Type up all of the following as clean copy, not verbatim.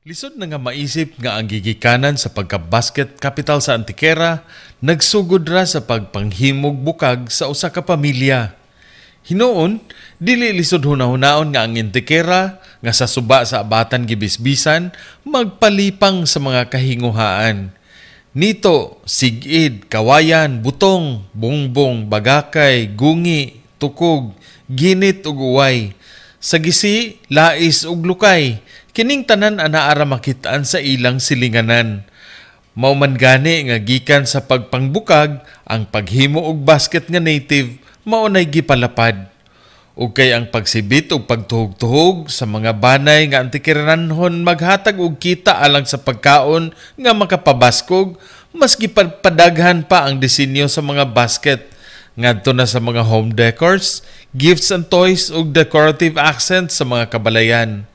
Lisod na nga maisip nga ang gigikanan sa pagka-basket capital sa Antiquera, nagsugod ra sa pagpanghimog bukag sa usa ka pamilya. Hinoon, dili lisod hunahunaon nga ang Antiquera nga sa suba sa abatan gibisbisan magpalipang sa mga kahinguhaan. Nito, sigid, kawayan, butong, bongbong, bagakay, gungi, tukog, ginit ug uway. Sa gisi, lais ug lukay, kining tanan anaara makitaan sa ilang silinganan. Mauman gani nga gikan sa pagpangbukag, ang paghimo og basket nga native maunay gipalapad. Ug kay ang pagsibit ug pagtuhog-tuhog sa mga banay nga antikiranhon maghatag og kita alang sa pagkaon nga makapabaskog, mas gipadaghan pa ang disenyo sa mga basket ngadto na sa mga home decors, gifts and toys ug decorative accents sa mga kabalayan.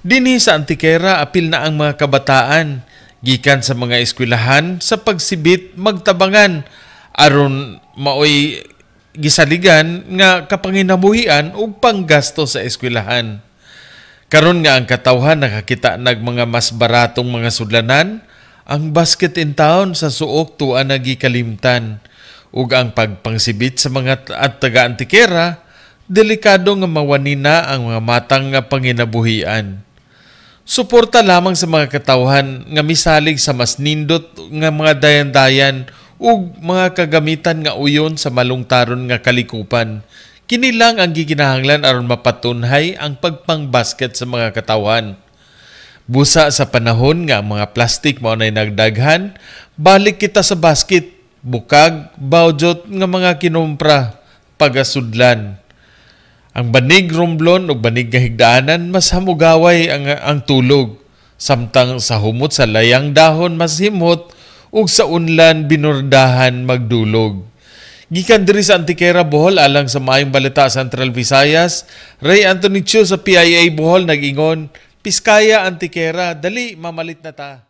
Dinhi sa Antiquera apil na ang mga kabataan gikan sa mga eskwelahan sa pagsibit magtabangan aron maoy gisaligan nga kapanginabuhian ug panggasto sa eskwelahan. Karon nga ang katawhan nakakita nag mga mas baratong mga sudlanan, ang basket in town sa suok tuwa na gikalimtan ug ang pagpangsibit sa mga taga Antiquera delikado nga mawani na ang mga matang nga panginabuhian. Suporta lamang sa mga katawhan nga misalig sa mas nindot nga mga dayan-dayan ug mga kagamitan nga uyon sa malungtaron nga kalikupan. Kini lang ang giginahanglan aron mapatunhay ang pagpangbasket sa mga katawhan. Busa sa panahon nga ang mga plastik mao nay nagdaghan, balik kita sa basket, bukag, bawjot nga mga kinumpra, pagasudlan. Ang banig romblon ug banig nga higdaanan mas hamugaway ang tulog. Samtang sa humot sa layang dahon mas himot ug sa unlan binordahan magdulog. Gikan diri sa Antiquera, Bohol alang sa maayong balita sa Central Visayas, Ray Anthony Chiu sa PIA Bohol nag-ingon, Piskaya Antiquera, dali mamalit na ta.